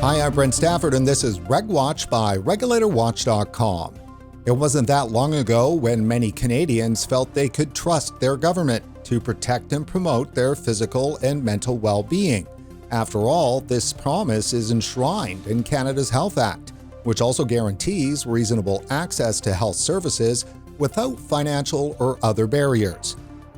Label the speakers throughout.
Speaker 1: Hi, I'm Brent Stafford, and this is RegWatch by RegulatorWatch.com. It wasn't that long ago when many Canadians felt they could trust their government to protect and promote their physical and mental well-being. After all, this promise is enshrined in Canada's Health Act, which also guarantees reasonable access to health services without financial or other barriers.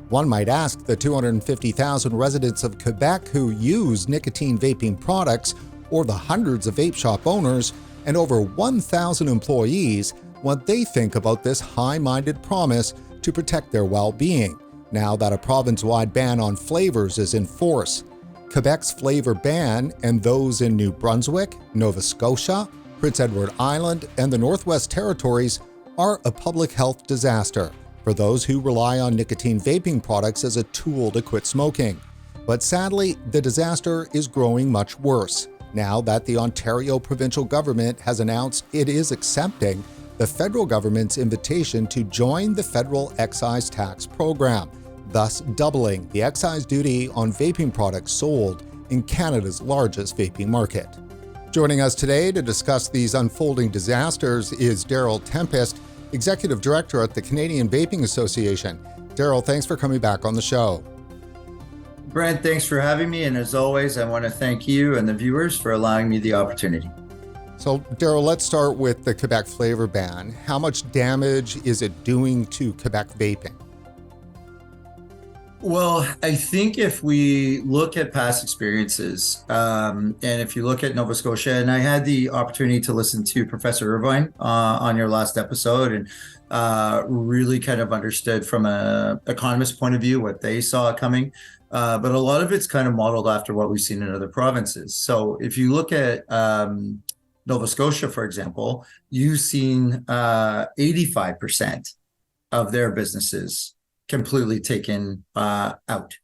Speaker 1: One might ask the 250,000 residents of Quebec who use nicotine vaping products, or the hundreds of vape shop owners and over 1,000 employees, what they think about this high-minded promise to protect their well-being, now that a province-wide ban on flavors is in force. Quebec's flavor ban and those in New Brunswick, Nova Scotia, Prince Edward Island, and the Northwest Territories are a public health disaster for those who rely on nicotine vaping products as a tool to quit smoking. But sadly, the disaster is growing much worse now that the Ontario provincial government has announced it is accepting the federal government's invitation to join the federal excise tax program, thus doubling the excise duty on vaping products sold in Canada's largest vaping market. Joining us today to discuss these unfolding disasters is Darryl Tempest, Executive Director at the Canadian Vaping Association. Darryl, thanks for coming back on the show.
Speaker 2: Brent, thanks for having me. And as always, I want to thank you and the viewers for allowing me the opportunity.
Speaker 1: So, Darryl, let's start with the Quebec flavor ban. How much damage is it doing to Quebec vaping?
Speaker 2: Well, I think if we look at past experiences, and if you look at Nova Scotia, and I had the opportunity to listen to Professor Irvine on your last episode, and really kind of understood from an economist point of view what they saw coming. But a lot of it's kind of modeled after what we've seen in other provinces. So if you look at Nova Scotia, for example, you've seen 85% of their businesses completely taken out.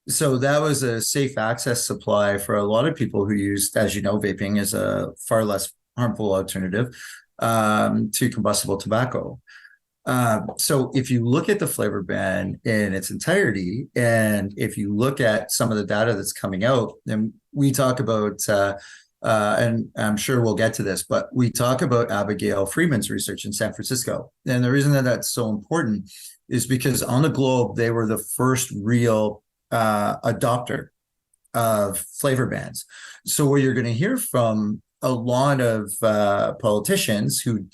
Speaker 2: So that was a safe access supply for a lot of people who used, as you know, vaping as a far less harmful alternative to combustible tobacco. So if you look at the flavor ban in its entirety, and if you look at some of the data that's coming out, then we talk about, and I'm sure we'll get to this, but we talk about Abigail Freeman's research in San Francisco. And the reason that that's so important is because on the globe, they were the first real adopter of flavor bans. So what you're going to hear from a lot of politicians who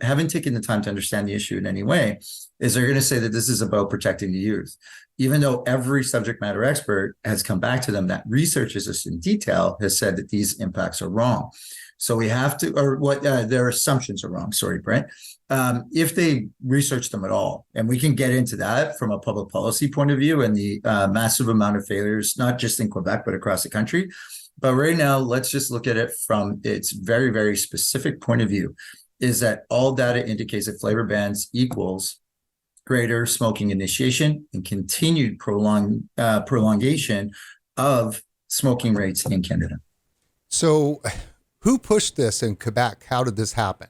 Speaker 2: haven't taken the time to understand the issue in any way is they're going to say that this is about protecting the youth, even though every subject matter expert has come back to them that researches this in detail has said that these impacts are wrong. So we have to, or what their assumptions are wrong. Sorry, Brent. If they research them at all, and we can get into that from a public policy point of view and the massive amount of failures, not just in Quebec, but across the country. But right now, let's just look at it from its very, very specific point of view, is that all data indicates that flavor bans equals greater smoking initiation and continued prolongation of smoking rates in Canada.
Speaker 1: So who pushed this in Quebec? How did this happen?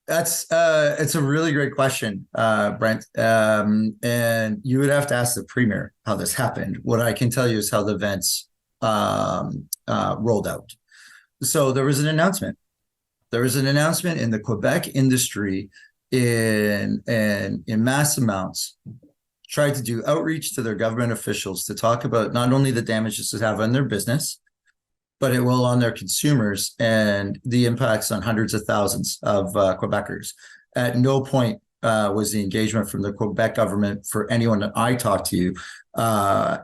Speaker 2: It's a really great question, Brent. And you would have to ask the Premier how this happened. What I can tell you is how the events rolled out. So there was an announcement. There was an announcement in the Quebec industry in mass amounts, tried to do outreach to their government officials to talk about not only the damage this would have on their business, but it will on their consumers and the impacts on hundreds of thousands of Quebecers. At no point was the engagement from the Quebec government, for anyone that I talked to,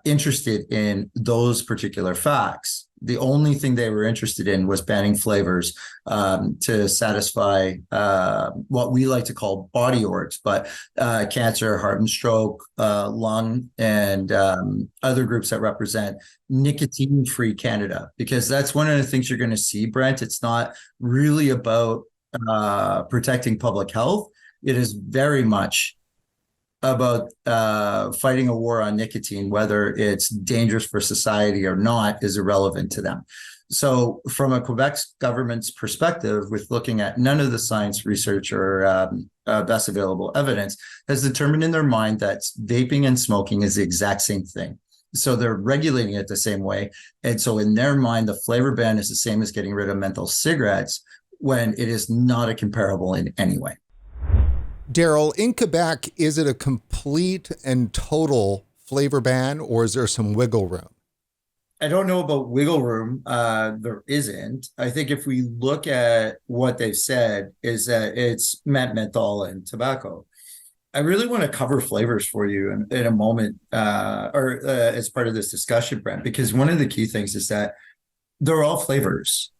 Speaker 2: interested in those particular facts. The only thing they were interested in was banning flavors to satisfy what we like to call body orgs, but cancer, heart and stroke, lung, and other groups that represent nicotine-free Canada. Because that's one of the things you're going to see, Brent. It's not really about protecting public health. It is very much about fighting a war on nicotine. Whether it's dangerous for society or not is irrelevant to them. So from a Quebec government's perspective, with looking at none of the science research or best available evidence, has determined in their mind that vaping and smoking is the exact same thing. So they're regulating it the same way. And so in their mind, the flavor ban is the same as getting rid of menthol cigarettes, when it is not a comparable in any way.
Speaker 1: Darryl, in Quebec, is it a complete and total flavor ban, or is there some wiggle room?
Speaker 2: I don't know about wiggle room. There isn't. I think if we look at what they've said, is that it's menthol and tobacco. I really want to cover flavors for you in a moment, as part of this discussion, Brent, because one of the key things is that they're all flavors.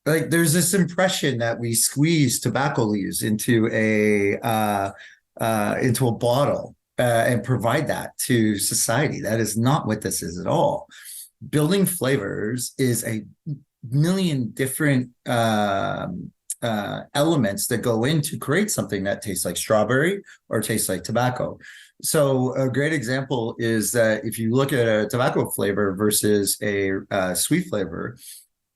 Speaker 2: Like, there's this impression that we squeeze tobacco leaves into a bottle and provide that to society. That is not what this is at all. Building flavors is a million different elements that go in to create something that tastes like strawberry or tastes like tobacco. So a great example is that if you look at a tobacco flavor versus a sweet flavor,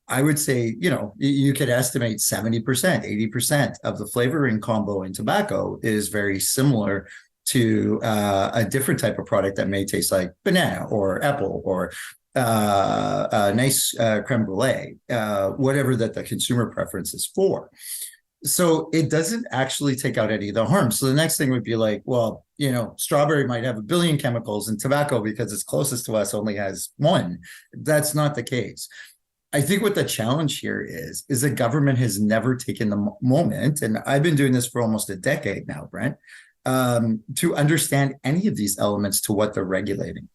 Speaker 2: I would say, you could estimate 70%, 80% of the flavoring combo in tobacco is very similar to a different type of product that may taste like banana or apple or a nice creme brulee, whatever that the consumer preference is for. So it doesn't actually take out any of the harm. So the next thing would be like, well, strawberry might have 1 billion chemicals, and tobacco, because it's closest to us, only has 1. That's not the case. I think what the challenge here is the government has never taken the moment, and I've been doing this for almost a decade now, Brent, to understand any of these elements to what they're regulating.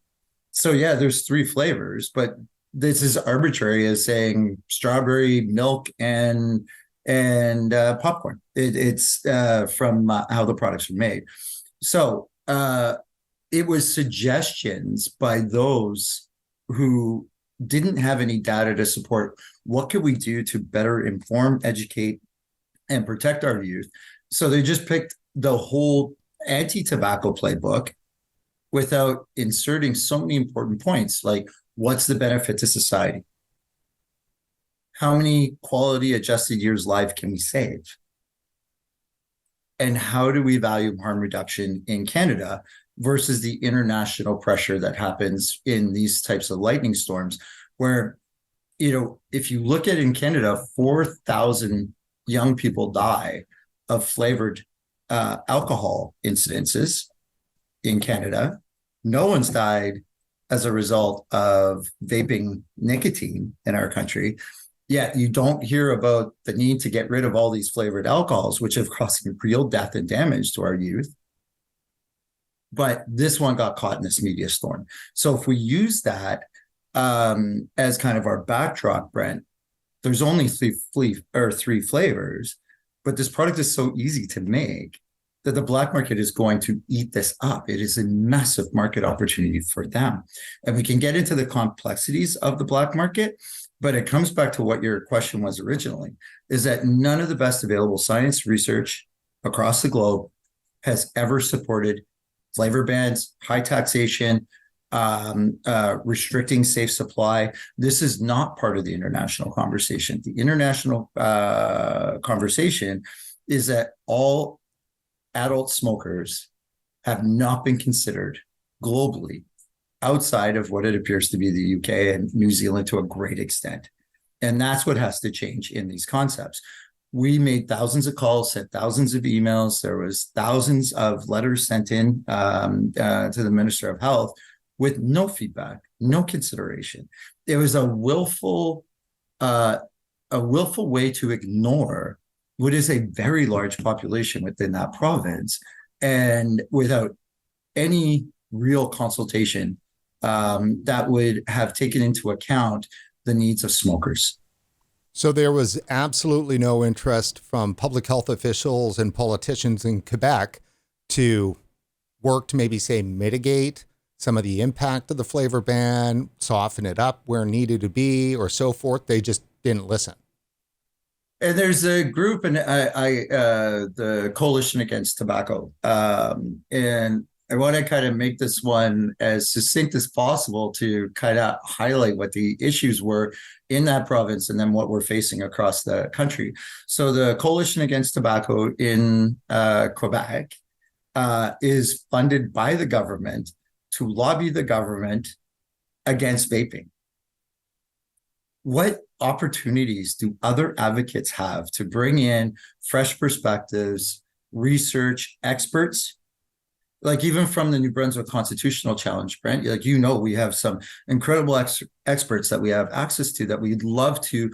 Speaker 2: So yeah, there's 3 flavors, but this is arbitrary as saying strawberry, milk, and popcorn. It's from how the products are made. So it was suggestions by those who didn't have any data to support what could we do to better inform, educate, and protect our youth. So they just picked the whole anti-tobacco playbook without inserting so many important points, like what's the benefit to society? How many quality adjusted years life can we save? And how do we value harm reduction in Canada versus the international pressure that happens in these types of lightning storms, where, if you look at in Canada, 4,000 young people die of flavored alcohol incidences in Canada. No one's died as a result of vaping nicotine in our country. Yet you don't hear about the need to get rid of all these flavored alcohols, which have caused real death and damage to our youth. But this one got caught in this media storm. So if we use that as kind of our backdrop, Brent, there's only 3 flavors, but this product is so easy to make that the black market is going to eat this up. It is a massive market opportunity for them. And we can get into the complexities of the black market, but it comes back to what your question was originally, is that none of the best available science research across the globe has ever supported flavor bans, high taxation, restricting safe supply. This is not part of the international conversation. The international conversation is that all adult smokers have not been considered globally outside of what it appears to be the UK and New Zealand to a great extent. And that's what has to change in these concepts. We made thousands of calls, sent thousands of emails. There was thousands of letters sent in to the Minister of Health with no feedback, no consideration. It was a willful way to ignore what is a very large population within that province, and without any real consultation that would have taken into account the needs of smokers.
Speaker 1: So there was absolutely no interest from public health officials and politicians in Quebec to work to maybe say mitigate some of the impact of the flavor ban, soften it up where needed to be, or so forth. They just didn't listen.
Speaker 2: And there's a group, and the Coalition Against Tobacco, and I want to kind of make this one as succinct as possible to kind of highlight what the issues were in that province and then what we're facing across the country. So the Coalition Against Tobacco in Quebec is funded by the government to lobby the government against vaping. What opportunities do other advocates have to bring in fresh perspectives, research, experts? Like even from the New Brunswick Constitutional Challenge, Brent, like, we have some incredible experts that we have access to that we'd love to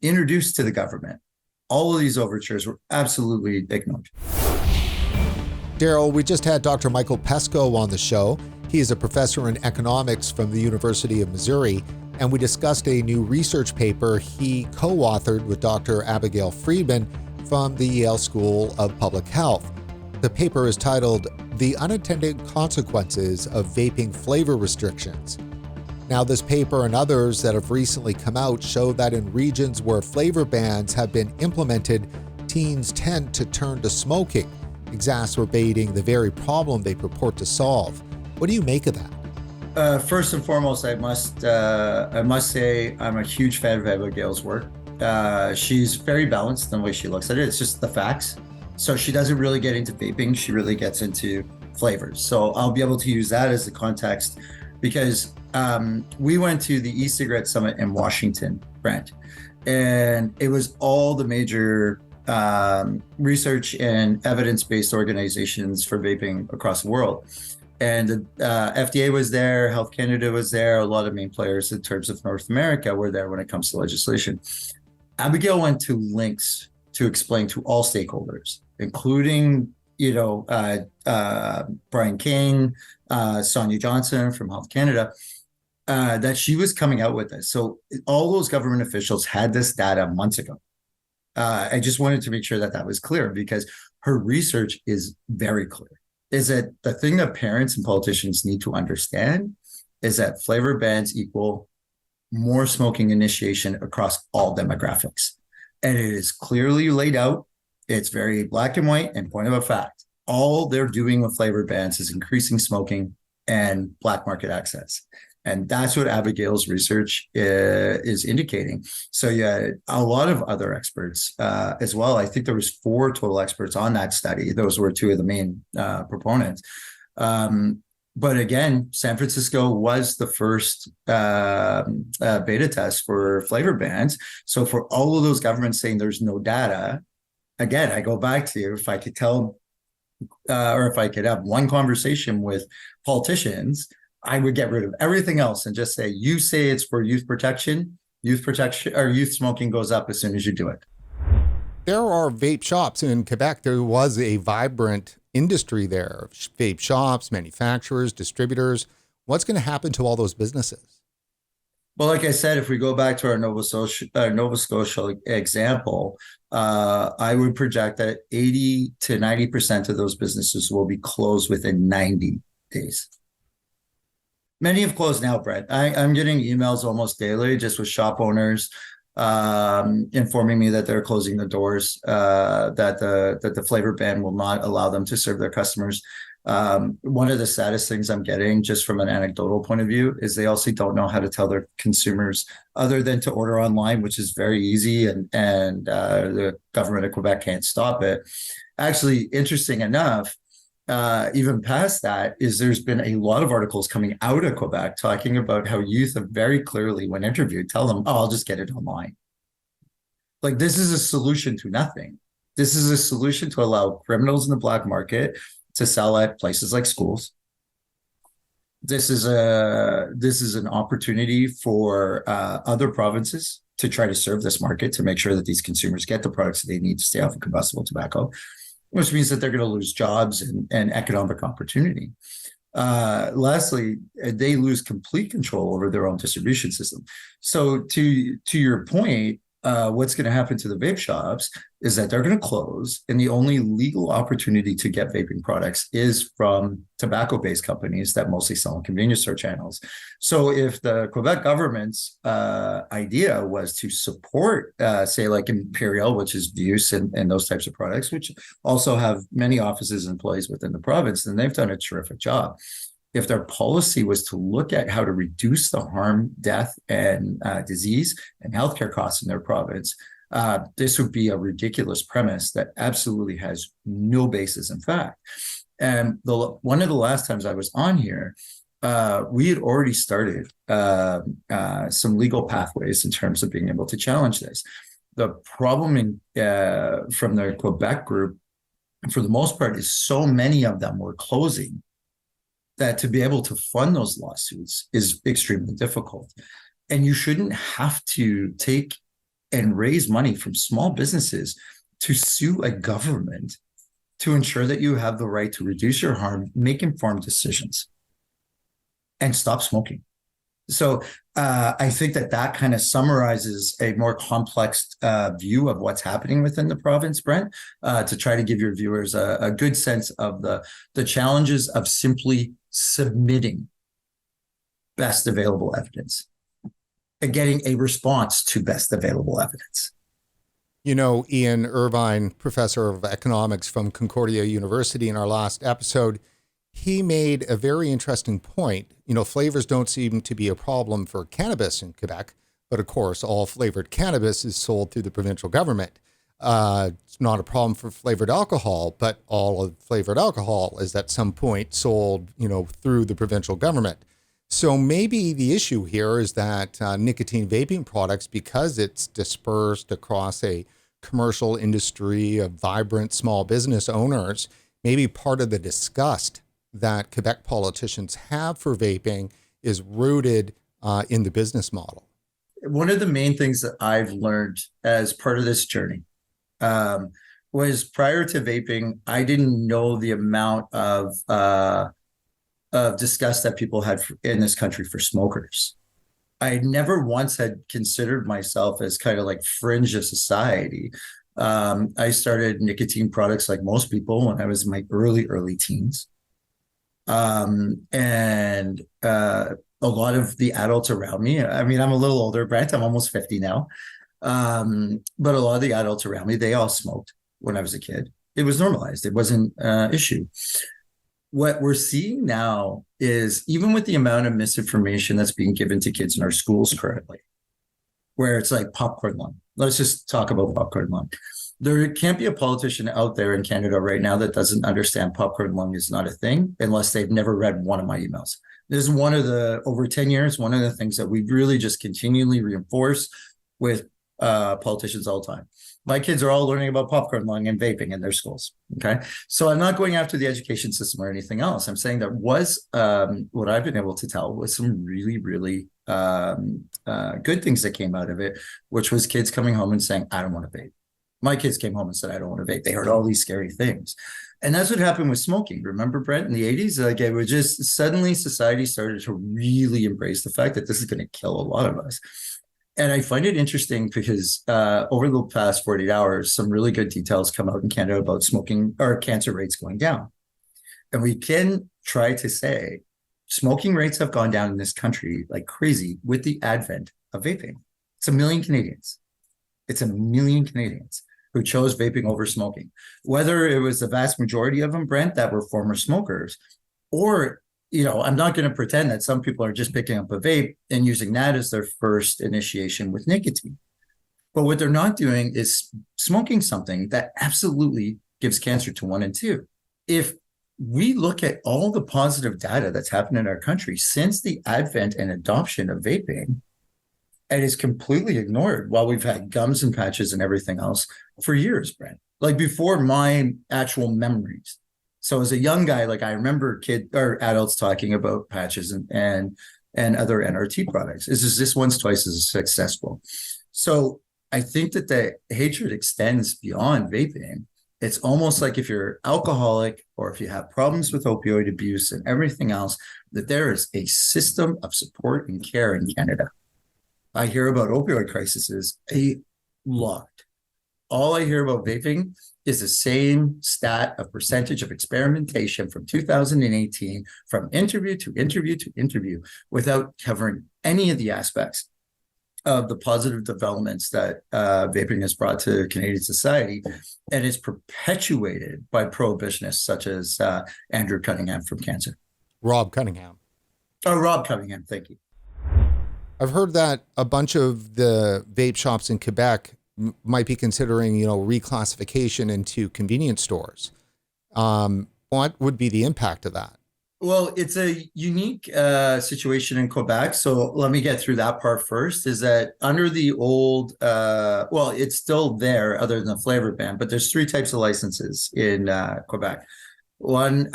Speaker 2: introduce to the government. All of these overtures were absolutely ignored.
Speaker 1: Darryl, we just had Dr. Michael Pesco on the show. He is a professor in economics from the University of Missouri, and we discussed a new research paper he co-authored with Dr. Abigail Friedman from the Yale School of Public Health. The paper is titled "The Unintended Consequences of Vaping Flavor Restrictions." Now, this paper and others that have recently come out show that in regions where flavor bans have been implemented, teens tend to turn to smoking, exacerbating the very problem they purport to solve. What do you make of that?
Speaker 2: First and foremost, I must say I'm a huge fan of Abigail's work. She's very balanced in the way she looks at it. It's just the facts. So she doesn't really get into vaping. She really gets into flavors. So I'll be able to use that as the context because we went to the e-cigarette summit in Washington, Brent, and it was all the major research and evidence-based organizations for vaping across the world. And the FDA was there, Health Canada was there, a lot of main players in terms of North America were there when it comes to legislation. Abigail went to lengths to explain to all stakeholders, including, Brian King, Sonia Johnson from Health Canada, that she was coming out with this. So all those government officials had this data months ago. I just wanted to make sure that was clear because her research is very clear. Is that the thing that parents and politicians need to understand is that flavor bans equal more smoking initiation across all demographics. And it is clearly laid out. It's very black and white and point of a fact. All they're doing with flavor bans is increasing smoking and black market access. And that's what Abigail's research is indicating. So yeah, a lot of other experts as well. I think there was 4 total experts on that study. Those were 2 of the main proponents. But again, San Francisco was the first beta test for flavor bans. So for all of those governments saying there's no data, again, I go back to if I could tell or if I could have one conversation with politicians, I would get rid of everything else and just say, you say it's for youth protection or youth smoking goes up as soon as you do it.
Speaker 1: There are vape shops in Quebec. There was a vibrant industry there, vape shops, manufacturers, distributors. What's going to happen to all those businesses?
Speaker 2: Well, like I said, if we go back to our Nova Scotia example, I would project that 80 to 90% of those businesses will be closed within 90 days. Many have closed now, Brent. I'm getting emails almost daily just with shop owners informing me that they're closing the doors, that the flavor ban will not allow them to serve their customers. One of the saddest things I'm getting just from an anecdotal point of view is they also don't know how to tell their consumers other than to order online, which is very easy and the government of Quebec can't stop it. Actually, interesting enough, even past that is there's been a lot of articles coming out of Quebec talking about how youth have very clearly, when interviewed, tell them, oh, I'll just get it online. Like this is a solution to nothing. This is a solution to allow criminals in the black market to sell at places like schools. This is an opportunity for other provinces to try to serve this market to make sure that these consumers get the products that they need to stay off of combustible tobacco, which means that they're going to lose jobs and economic opportunity. Lastly, they lose complete control over their own distribution system. So to your point, what's going to happen to the vape shops is that they're going to close, and the only legal opportunity to get vaping products is from tobacco-based companies that mostly sell in convenience store channels. So if the Quebec government's idea was to support, say, like Imperial, which is Buse and those types of products, which also have many offices and employees within the province, then they've done a terrific job. If their policy was to look at how to reduce the harm, death, and disease and healthcare costs in their province, this would be a ridiculous premise that absolutely has no basis in fact. And one of the last times I was on here, we had already started some legal pathways in terms of being able to challenge this. The problem from the Quebec group, for the most part, is so many of them were closing that to be able to fund those lawsuits is extremely difficult. And you shouldn't have to take and raise money from small businesses to sue a government to ensure that you have the right to reduce your harm, make informed decisions, and stop smoking. So I think that kind of summarizes a more complex view of what's happening within the province, Brent, to try to give your viewers a good sense of the challenges of simply submitting best available evidence and getting a response to best available evidence.
Speaker 1: You know, Ian Irvine, professor of economics from Concordia University, in our last episode, he made a very interesting point. You know, flavors don't seem to be a problem for cannabis in Quebec, but of course, all flavored cannabis is sold through the provincial government. It's not a problem for flavored alcohol, but all of flavored alcohol is at some point sold, you know, through the provincial government. So maybe the issue here is that nicotine vaping products, because it's dispersed across a commercial industry of vibrant small business owners, maybe part of the disgust that Quebec politicians have for vaping is rooted in the business model.
Speaker 2: One of the main things that I've learned as part of this journey was prior to vaping, I didn't know the amount of disgust that people had in this country for smokers. I never once had considered myself as kind of like fringe of society. I started nicotine products like most people when I was in my early teens. And a lot of the adults around me, I mean, I'm a little older, Brent, I'm almost 50 now. But a lot of the adults around me, they all smoked when I was a kid. It was normalized. It wasn't an issue. What we're seeing now is, even with the amount of misinformation that's being given to kids in our schools currently, where it's like popcorn lung. Let's just talk about popcorn lung. There can't be a politician out there in Canada right now that doesn't understand popcorn lung is not a thing unless they've never read one of my emails. This is over 10 years, one of the things that we really just continually reinforce with politicians all the time. My kids are all learning about popcorn lung and vaping in their schools. Okay. So I'm not going after the education system or anything else. I'm saying that what I've been able to tell was some really, really good things that came out of it, which was kids coming home and saying, I don't want to vape. My kids came home and said, I don't want to vape. They heard all these scary things. And that's what happened with smoking. Remember, Brent, in the 80s, like, it was just suddenly society started to really embrace the fact that this is going to kill a lot of us. And I find it interesting because over the past 48 hours, some really good details come out in Canada about smoking or cancer rates going down. And we can try to say smoking rates have gone down in this country like crazy with the advent of vaping. It's 1 million Canadians. It's 1 million Canadians who chose vaping over smoking. Whether it was the vast majority of them, Brent, that were former smokers, or, you know, I'm not going to pretend that some people are just picking up a vape and using that as their first initiation with nicotine. But what they're not doing is smoking something that absolutely gives cancer to 1 and 2. If we look at all the positive data that's happened in our country since the advent and adoption of vaping, and is completely ignored while we've had gums and patches and everything else for years, Brent, like before my actual memories. So as a young guy, like, I remember adults talking about patches and other NRT products. Is this one's twice as successful? So I think that the hatred extends beyond vaping. It's almost like if you're alcoholic or if you have problems with opioid abuse and everything else, that there is a system of support and care in Canada. I hear about opioid crises a lot. All I hear about vaping is the same stat of percentage of experimentation from 2018, from interview to interview to interview, without covering any of the aspects of the positive developments that vaping has brought to Canadian society, and is perpetuated by prohibitionists such as Andrew Cunningham from Cancer.
Speaker 1: Rob Cunningham.
Speaker 2: Oh, Rob Cunningham, thank you.
Speaker 1: I've heard that a bunch of the vape shops in Quebec might be considering, you know, reclassification into convenience stores. What would be the impact of that?
Speaker 2: Well, it's a unique situation in Quebec. So let me get through that part first. Is that under the old, well, it's still there other than the flavor ban, but there's three types of licenses in Quebec. One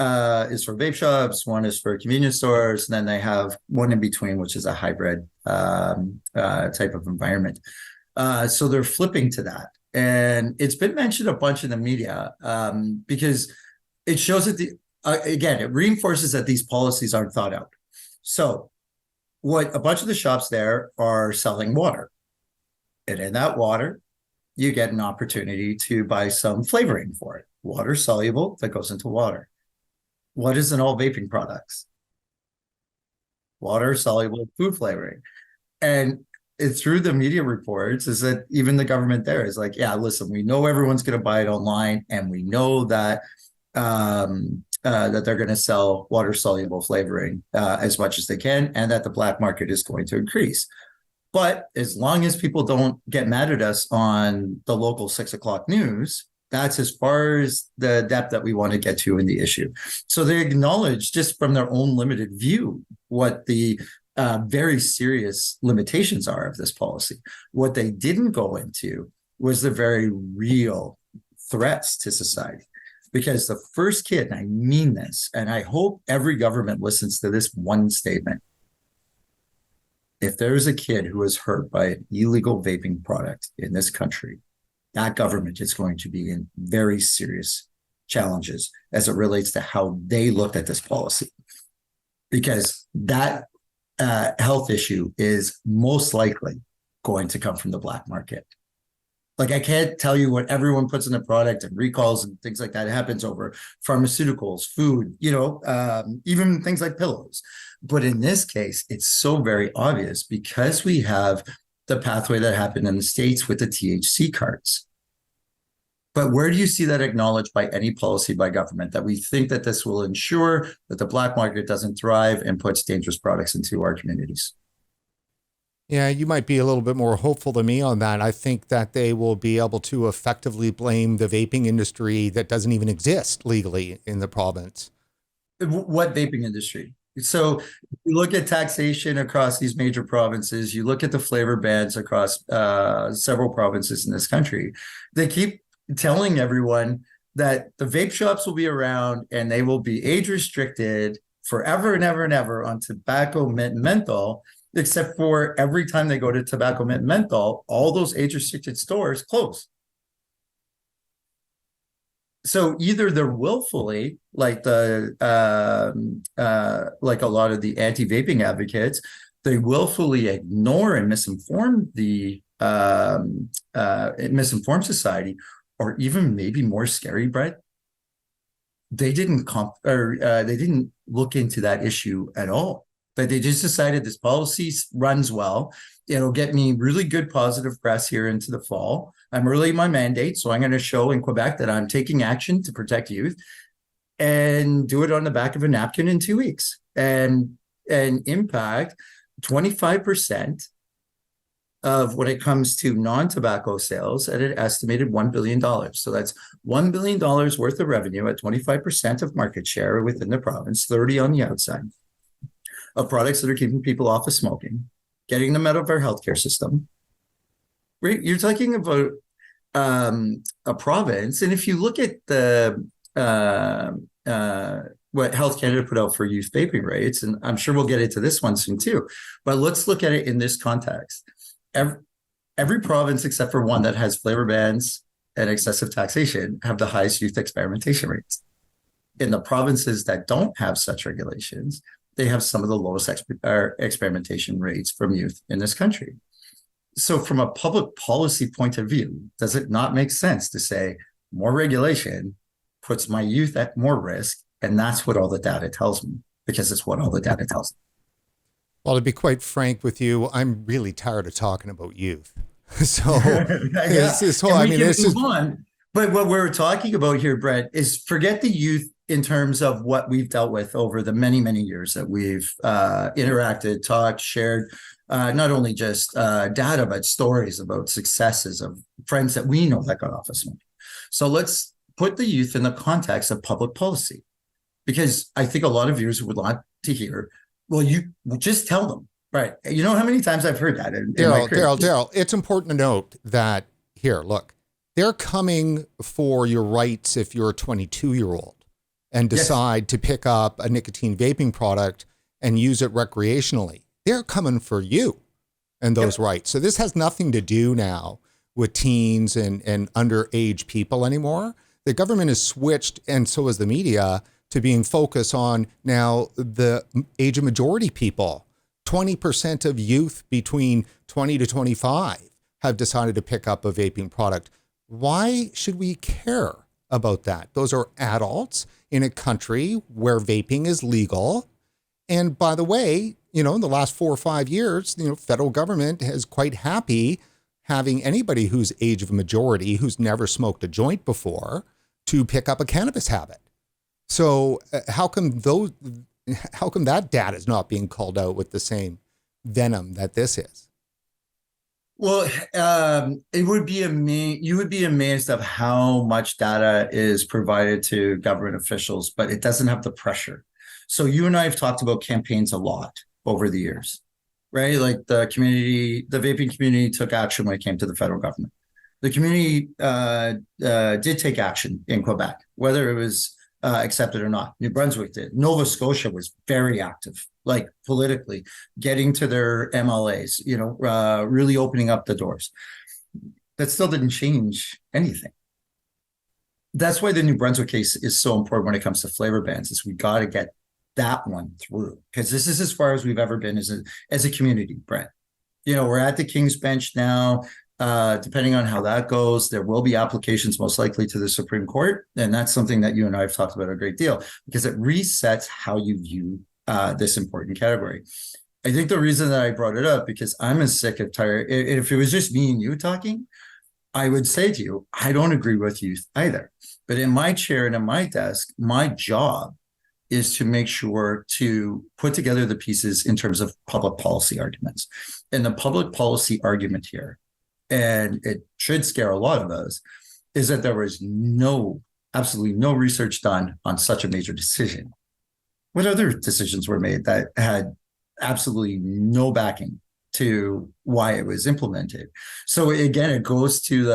Speaker 2: is for vape shops, one is for convenience stores, and then they have one in between, which is a hybrid type of environment. So they're flipping to that. And it's been mentioned a bunch in the media because it shows that again, it reinforces that these policies aren't thought out. So what a bunch of the shops there are selling water. And in that water, you get an opportunity to buy some flavoring for it. Water soluble that goes into water. What is in all vaping products? Water soluble food flavoring. And it's through the media reports is that even the government there is like, yeah, listen, we know everyone's going to buy it online, and we know that that they're going to sell water soluble flavoring as much as they can, and that the black market is going to increase. But as long as people don't get mad at us on the local 6 o'clock news, that's as far as the depth that we want to get to in the issue. So they acknowledge, just from their own limited view, what the very serious limitations are of this policy. What they didn't go into was the very real threats to society. Because the first kid, and I mean this, and I hope every government listens to this one statement. If there's a kid who is hurt by an illegal vaping product in this country, that government is going to be in very serious challenges as it relates to how they looked at this policy. Because that health issue is most likely going to come from the black market. Like, I can't tell you what everyone puts in the product, and recalls and things like that. It happens over pharmaceuticals, food, even things like pillows. But in this case, it's so very obvious because we have the pathway that happened in the States with the THC cards. But where do you see that acknowledged by any policy by government, that we think that this will ensure that the black market doesn't thrive and puts dangerous products into our communities?
Speaker 1: Yeah, you might be a little bit more hopeful than me on that. I think that they will be able to effectively blame the vaping industry that doesn't even exist legally in the province.
Speaker 2: What vaping industry? So you look at taxation across these major provinces, you look at the flavor bans across several provinces in this country. They keep telling everyone that the vape shops will be around and they will be age restricted forever and ever and ever on tobacco, mint, and menthol. Except for every time they go to tobacco, mint, and menthol, all those age-restricted stores close. So either they're willfully, like like a lot of the anti-vaping advocates, they willfully ignore and misinform misinform society, or even maybe more scary, Brent, they didn't look into that issue at all. But they just decided this policy runs well. It'll get me really good positive press here into the fall. I'm early in my mandate, so I'm going to show in Quebec that I'm taking action to protect youth, and do it on the back of a napkin in 2 weeks, and impact 25% of when it comes to non-tobacco sales at an estimated $1 billion. So that's $1 billion worth of revenue at 25% of market share within the province, 30 on the outside, of products that are keeping people off of smoking, getting them out of our healthcare system. Right? You're talking about a province, and if you look at the what Health Canada put out for youth vaping rates, and I'm sure we'll get into this one soon too, but let's look at it in this context. Every province except for one that has flavor bans and excessive taxation have the highest youth experimentation rates. In the provinces that don't have such regulations, they have some of the lowest experimentation rates from youth in this country. So from a public policy point of view, does it not make sense to say more regulation puts my youth at more risk? And that's what all the data tells me, because it's what all the data tells me.
Speaker 1: Well, to be quite frank with you, I'm really tired of talking about youth. So this whole,
Speaker 2: But what we're talking about here, Brent, is forget the youth in terms of what we've dealt with over the many, many years that we've interacted, talked, shared, not only just data, but stories about successes of friends that we know that got off of smoking. So let's put the youth in the context of public policy. because I think a lot of viewers would want to hear, well, you just tell them, right? You know how many times I've heard that in my career?
Speaker 1: Darryl, it's important to note that here, look, they're coming for your rights if you're a 22-year-old and decide to pick up a nicotine vaping product and use it recreationally. They're coming for you and those rights. So this has nothing to do now with teens and underage people anymore. The government has switched, and so has the media, to being focused on now the age of majority people. 20% of youth between 20 to 25 have decided to pick up a vaping product. Why should we care about that? Those are adults in a country where vaping is legal. And by the way, in the last 4 or 5 years, federal government is quite happy having anybody who's age of majority, who's never smoked a joint before, to pick up a cannabis habit. So how come that data is not being called out with the same venom that this is?
Speaker 2: Well, you would be amazed of how much data is provided to government officials, but it doesn't have the pressure. So you and I have talked about campaigns a lot over the years, right? Like the vaping community took action when it came to the federal government. The community did take action in Quebec, whether it was accepted or not. New Brunswick did. Nova Scotia was very active, like politically, getting to their MLAs, really opening up the doors. That still didn't change anything. That's why the New Brunswick case is so important when it comes to flavor bans, is we got to get that one through, because this is as far as we've ever been as a community, Brent. We're at the King's Bench now. Depending on how that goes, there will be applications most likely to the Supreme Court. And that's something that you and I have talked about a great deal, because it resets how you view this important category. I think the reason that I brought it up, because I'm as sick and tired. If it was just me and you talking, I would say to you, I don't agree with you either. But in my chair and in my desk, my job is to make sure to put together the pieces in terms of public policy arguments. And the public policy argument here, and it should scare a lot of us, is that there was absolutely no research done on such a major decision. What other decisions were made that had absolutely no backing to why it was implemented? So again, it goes to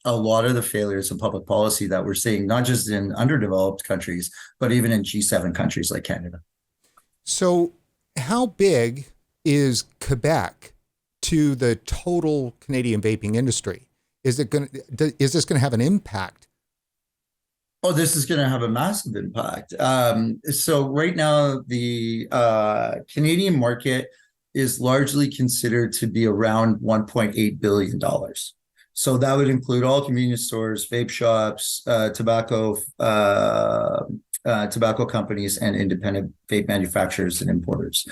Speaker 2: a lot of the failures of public policy that we're seeing, not just in underdeveloped countries, but even in G7 countries like Canada.
Speaker 1: So how big is Quebec to the total Canadian vaping industry? Is this going to have an impact?
Speaker 2: Oh, this is going to have a massive impact. So right now, the Canadian market is largely considered to be around $1.8 billion. So that would include all convenience stores, vape shops, tobacco companies, and independent vape manufacturers and importers.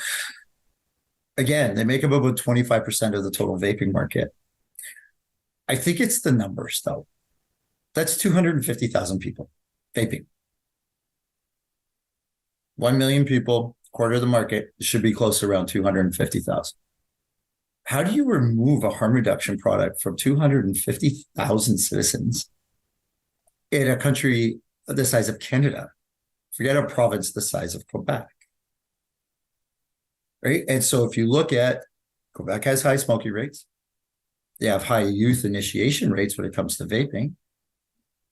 Speaker 2: Again, they make up about 25% of the total vaping market. I think it's the numbers, though. That's 250,000 people vaping. 1 million people, quarter of the market, should be close to around 250,000. How do you remove a harm reduction product from 250,000 citizens in a country the size of Canada? Forget a province the size of Quebec. Right? And so if you look at Quebec has high smoking rates. They have high youth initiation rates when it comes to vaping.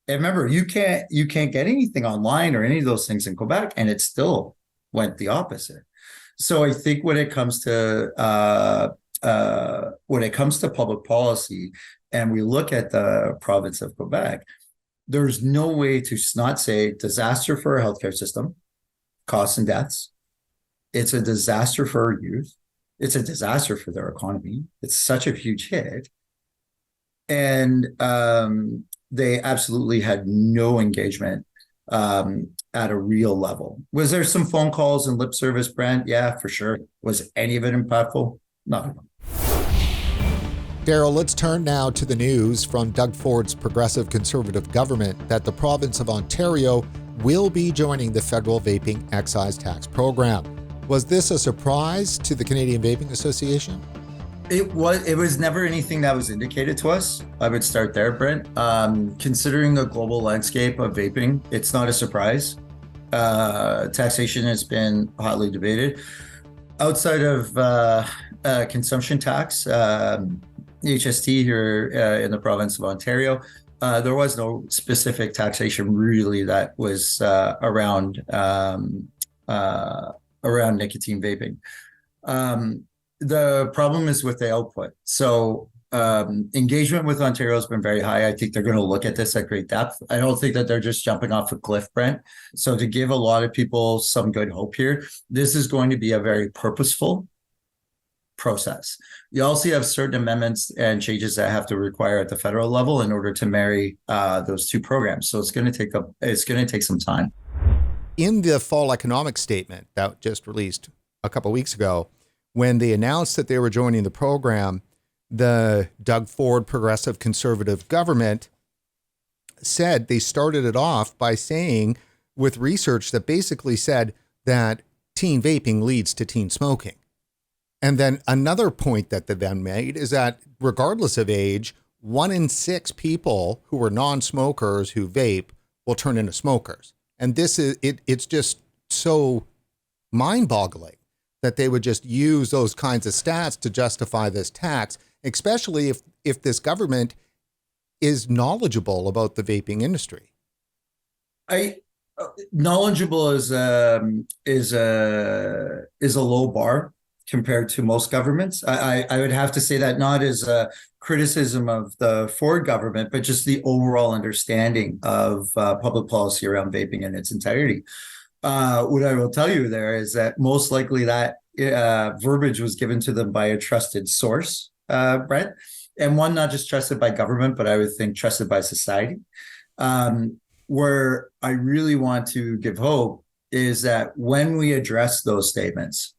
Speaker 2: And remember, you can't get anything online or any of those things in Quebec, and it still went the opposite. So I think when it comes to public policy, and we look at the province of Quebec, there's no way to not say disaster for our healthcare system, costs and deaths. It's a disaster for our youth. It's a disaster for their economy. It's such a huge hit. And they absolutely had no engagement at a real level. Was there some phone calls and lip service, Brent? Yeah, for sure. Was any of it impactful? None of them.
Speaker 1: Darryl, let's turn now to the news from Doug Ford's progressive conservative government that the province of Ontario will be joining the federal vaping excise tax program. Was this a surprise to the Canadian Vaping Association?
Speaker 2: It was never anything that was indicated to us. I would start there, Brent. Considering the global landscape of vaping, it's not a surprise. Taxation has been hotly debated. Outside of consumption tax, HST here in the province of Ontario, there was no specific taxation really that was around nicotine vaping. The problem is with the output. So engagement with Ontario has been very high. I think they're going to look at this at great depth. I don't think that they're just jumping off a cliff, Brent. So to give a lot of people some good hope here, this is going to be a very purposeful process. You also have certain amendments and changes that have to require at the federal level in order to marry those two programs. So it's going to take some time.
Speaker 1: In the fall economic statement that just released a couple of weeks ago, when they announced that they were joining the program, the Doug Ford progressive conservative government said they started it off by saying with research that basically said that teen vaping leads to teen smoking. And then another point that they then made is that regardless of age, 1 in 6 people who are non-smokers who vape will turn into smokers. And this is it's just so mind-boggling that they would just use those kinds of stats to justify this tax, especially if this government is knowledgeable about the vaping industry.
Speaker 2: Knowledgeable is a low bar compared to most governments. I would have to say that not as a criticism of the Ford government, but just the overall understanding of public policy around vaping in its entirety. What I will tell you there is that most likely that verbiage was given to them by a trusted source, Brent, and one not just trusted by government, but I would think trusted by society. Where I really want to give hope is that when we address those statements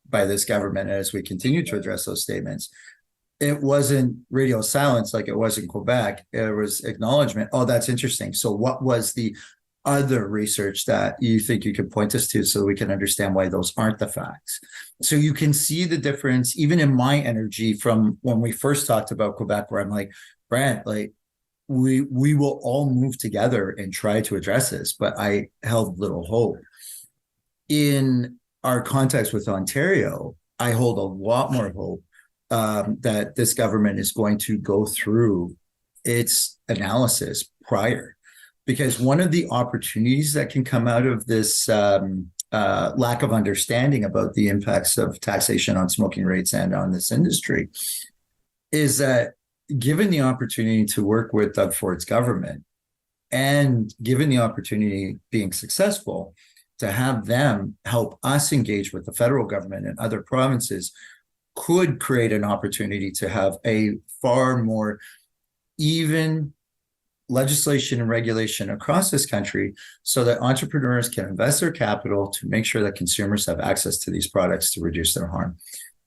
Speaker 2: by this government, as we continue to address those statements, it wasn't radio silence like it was in Quebec. It was acknowledgement. Oh, that's interesting. So what was the other research that you think you could point us to so we can understand why those aren't the facts? So you can see the difference even in my energy from when we first talked about Quebec, where I'm like, Brent, like we will all move together and try to address this, but I held little hope. In our context with Ontario, I hold a lot more hope that this government is going to go through its analysis prior. Because one of the opportunities that can come out of this lack of understanding about the impacts of taxation on smoking rates and on this industry is that given the opportunity to work with Doug Ford's government and given the opportunity being successful, to have them help us engage with the federal government and other provinces could create an opportunity to have a far more even legislation and regulation across this country so that entrepreneurs can invest their capital to make sure that consumers have access to these products to reduce their harm.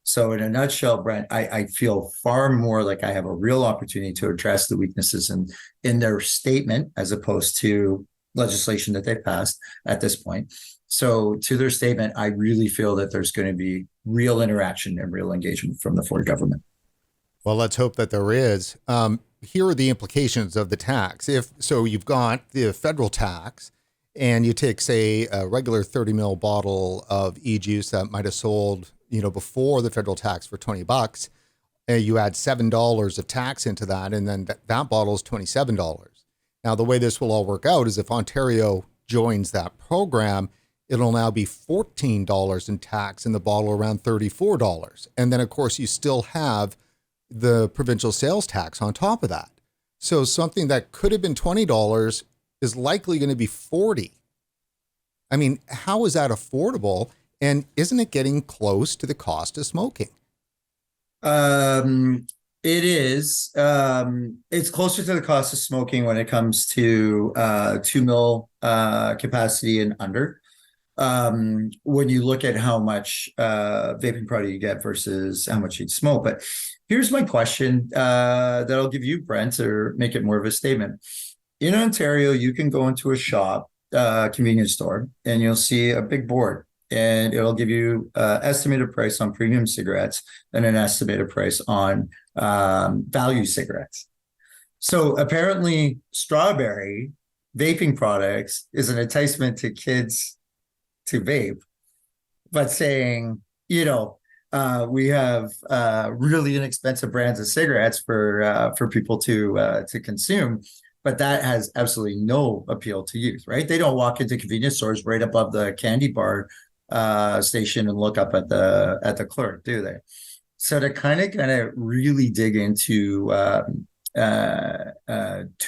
Speaker 2: So in a nutshell, Brent, I feel far more like I have a real opportunity to address the weaknesses in their statement as opposed to legislation that they passed at this point. So to their statement, I really feel that there's going to be real interaction and real engagement from the Ford government.
Speaker 1: Well, let's hope that there is. Here are the implications of the tax. So you've got the federal tax, and you take, say, a regular 30 ml bottle of e-juice that might have sold, before the federal tax for $20. You add $7 of tax into that, and then that bottle is $27. Now, the way this will all work out is if Ontario joins that program, it'll now be $14 in tax and the bottle around $34. And then, of course, you still have the provincial sales tax on top of that. So something that could have been $20 is likely going to be $40. I mean, how is that affordable? And isn't it getting close to the cost of smoking?
Speaker 2: It is. It's closer to the cost of smoking when it comes to 2 mil capacity and under. When you look at how much vaping product you get versus how much you'd smoke. But here's my question that I'll give you, Brent, or make it more of a statement. In Ontario, you can go into a shop, convenience store, and you'll see a big board. And it'll give you estimated price on premium cigarettes and an estimated price on value cigarettes. So apparently Strawberry vaping products is an enticement to kids to vape, but saying, we have really inexpensive brands of cigarettes for people to consume, but that has absolutely no appeal to youth, right? They don't walk into convenience stores right above the candy bar station and look up at the clerk, do they? So to kind of really dig into to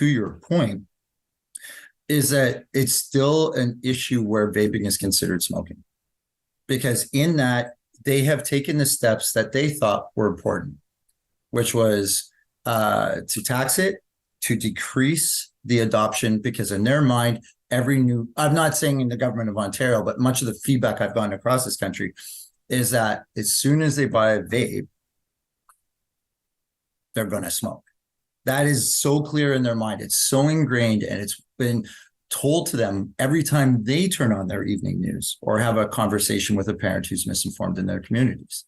Speaker 2: your point, is that it's still an issue where vaping is considered smoking, because in that they have taken the steps that they thought were important, which was to tax it, to decrease the adoption, because in their mind, I'm not saying in the government of Ontario, but much of the feedback I've gotten across this country is that as soon as they buy a vape, they're going to smoke. That is so clear in their mind. It's so ingrained, and it's been told to them every time they turn on their evening news or have a conversation with a parent who's misinformed in their communities.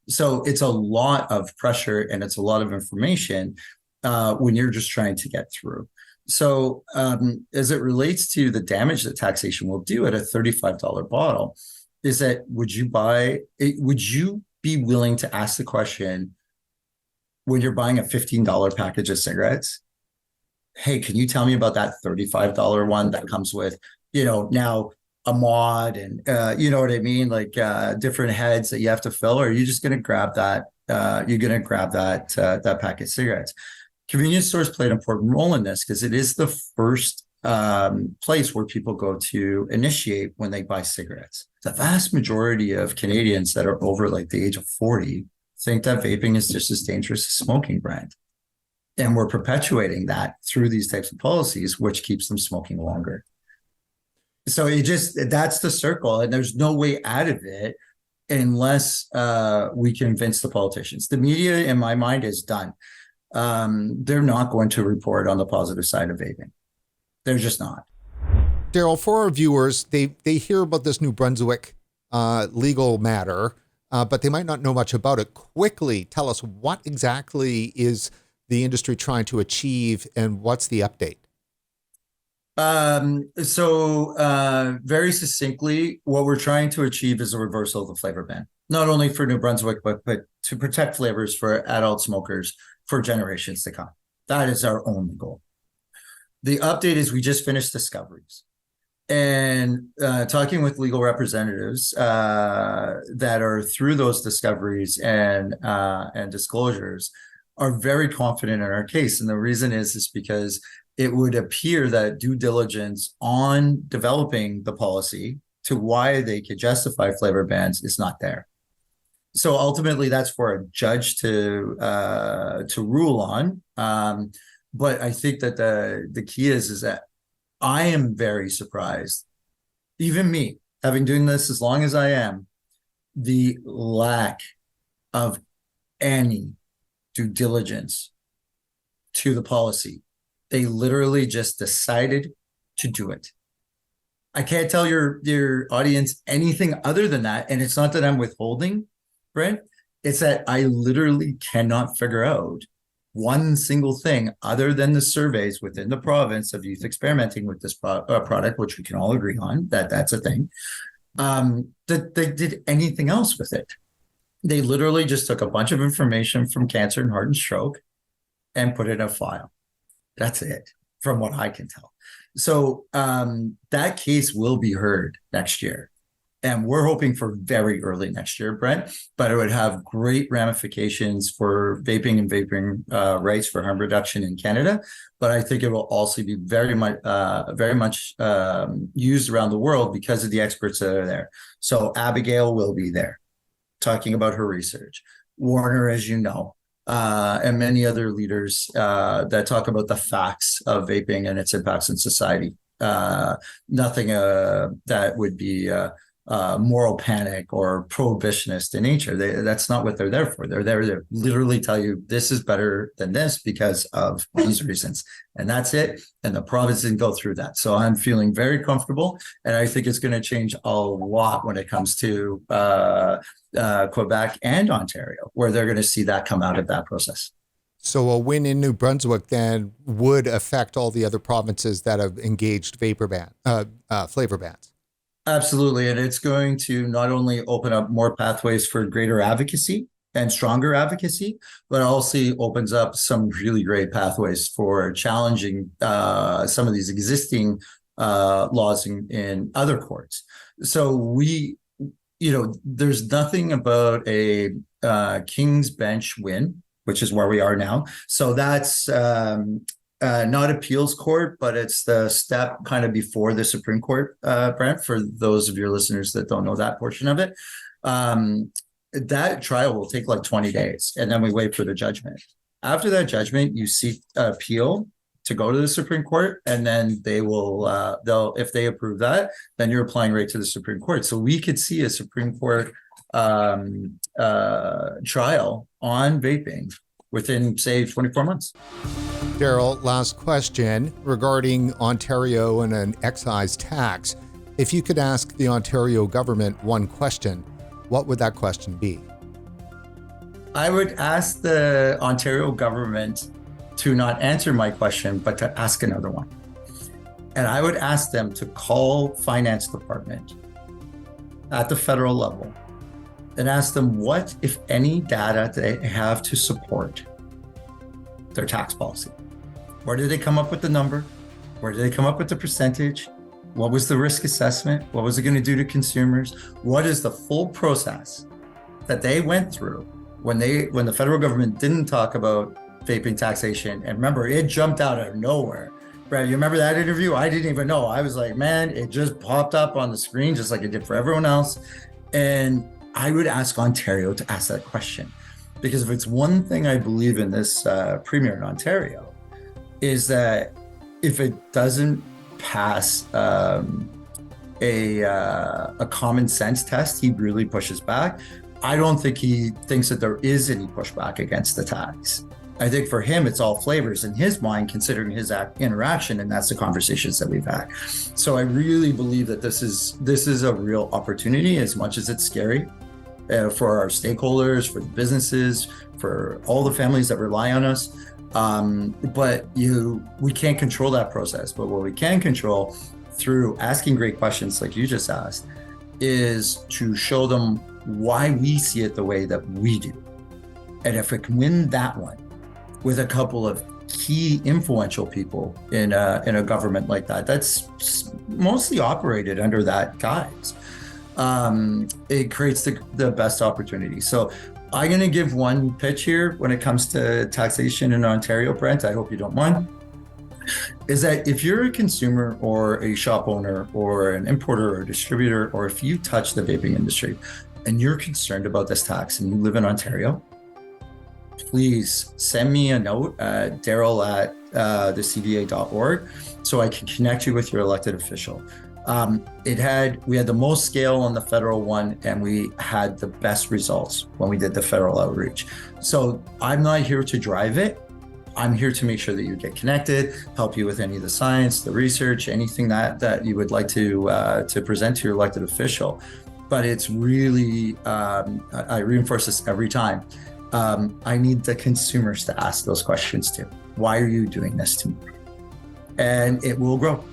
Speaker 2: So it's a lot of pressure and it's a lot of information when you're just trying to get through. So as it relates to the damage that taxation will do at a $35 bottle, is that would you be willing to ask the question when you're buying a $15 package of cigarettes? Hey, can you tell me about that $35 one that comes with, now a mod and, you know what I mean? Like different heads that you have to fill, or are you just going to grab that? You're going to grab that packet of cigarettes. Convenience stores play an important role in this because it is the first place where people go to initiate when they buy cigarettes. The vast majority of Canadians that are over like the age of 40 think that vaping is just as dangerous as smoking, Brent. And we're perpetuating that through these types of policies, which keeps them smoking longer. So that's the circle, and there's no way out of it unless we convince the politicians. The media, in my mind, is done. They're not going to report on the positive side of vaping. They're just not.
Speaker 1: Darryl, for our viewers, they hear about this New Brunswick legal matter, but they might not know much about it. Quickly tell us, what exactly is the industry trying to achieve, and what's the update?
Speaker 2: So very succinctly, what we're trying to achieve is a reversal of the flavor ban, not only for New Brunswick, but to protect flavors for adult smokers for generations to come. That is our only goal. The update is we just finished discoveries. And talking with legal representatives that are through those discoveries and disclosures are very confident in our case. And the reason is because it would appear that due diligence on developing the policy to why they could justify flavor bans is not there. So ultimately, that's for a judge to rule on. But I think that the key is that I am very surprised, even me, having doing this as long as I am, the lack of any due diligence to the policy. They literally just decided to do it. I can't tell your audience anything other than that. And it's not that I'm withholding, Brent. It's that I literally cannot figure out one single thing other than the surveys within the province of youth experimenting with this product, which we can all agree on, that's a thing, that they did anything else with it. They literally just took a bunch of information from cancer and heart and stroke and put it in a file. That's it, from what I can tell. So that case will be heard next year. And we're hoping for very early next year, Brent, but it would have great ramifications for vaping and vaping rights for harm reduction in Canada. But I think it will also be very much used around the world because of the experts that are there. So Abigail will be there talking about her research. Warner, as you know, and many other leaders that talk about the facts of vaping and its impacts in society. Nothing that would be moral panic or prohibitionist in nature. That's not what they're there for. They're there to literally tell you this is better than this because of these reasons. And that's it. And the province didn't go through that. So I'm feeling very comfortable. And I think it's going to change a lot when it comes to Quebec and Ontario, where they're going to see that come out of that process.
Speaker 1: So a win in New Brunswick then would affect all the other provinces that have engaged flavor bans.
Speaker 2: Absolutely. And it's going to not only open up more pathways for greater advocacy and stronger advocacy, but also opens up some really great pathways for challenging some of these existing laws in other courts. So there's nothing about a King's Bench win, which is where we are now. So that's not appeals court, but it's the step kind of before the Supreme Court, Brent, for those of your listeners that don't know that portion of it. That trial will take like 20 days, and then we wait for the judgment. After that judgment, you seek appeal to go to the Supreme Court, and then they'll if they approve that, then you're applying right to the Supreme Court. So we could see a Supreme Court trial on vaping within, say, 24 months.
Speaker 1: Darryl, last question regarding Ontario and an excise tax. If you could ask the Ontario government one question, what would that question be?
Speaker 2: I would ask the Ontario government to not answer my question, but to ask another one. And I would ask them to call finance department at the federal level and ask them what, if any, data they have to support their tax policy. Where did they come up with the number? Where did they come up with the percentage? What was the risk assessment? What was it going to do to consumers? What is the full process that they went through when the federal government didn't talk about vaping taxation? And remember, it jumped out of nowhere. Brad, you remember that interview? I didn't even know. I was like, man, it just popped up on the screen just like it did for everyone else. And I would ask Ontario to ask that question. Because if it's one thing I believe in this premier in Ontario, is that if it doesn't pass a common sense test, he really pushes back. I don't think he thinks that there is any pushback against the tax. I think for him, it's all flavors in his mind, considering his interaction, and that's the conversations that we've had. So I really believe that this is a real opportunity, as much as it's scary for our stakeholders, for the businesses, for all the families that rely on us. But we can't control that process. But what we can control through asking great questions like you just asked is to show them why we see it the way that we do. And if we can win that one with a couple of key influential people in a government like that, that's mostly operated under that guise, it creates the best opportunity. So I'm going to give one pitch here when it comes to taxation in Ontario, Brent. I hope you don't mind. Is that if you're a consumer or a shop owner or an importer or a distributor, or if you touch the vaping industry and you're concerned about this tax and you live in Ontario, please send me a note at Darryl@thecva.org so I can connect you with your elected official. We had the most scale on the federal one, and we had the best results when we did the federal outreach. So I'm not here to drive it. I'm here to make sure that you get connected, help you with any of the science, the research, anything that you would like to present to your elected official. But it's really, I reinforce this every time. I need the consumers to ask those questions too. Why are you doing this to me? And it will grow.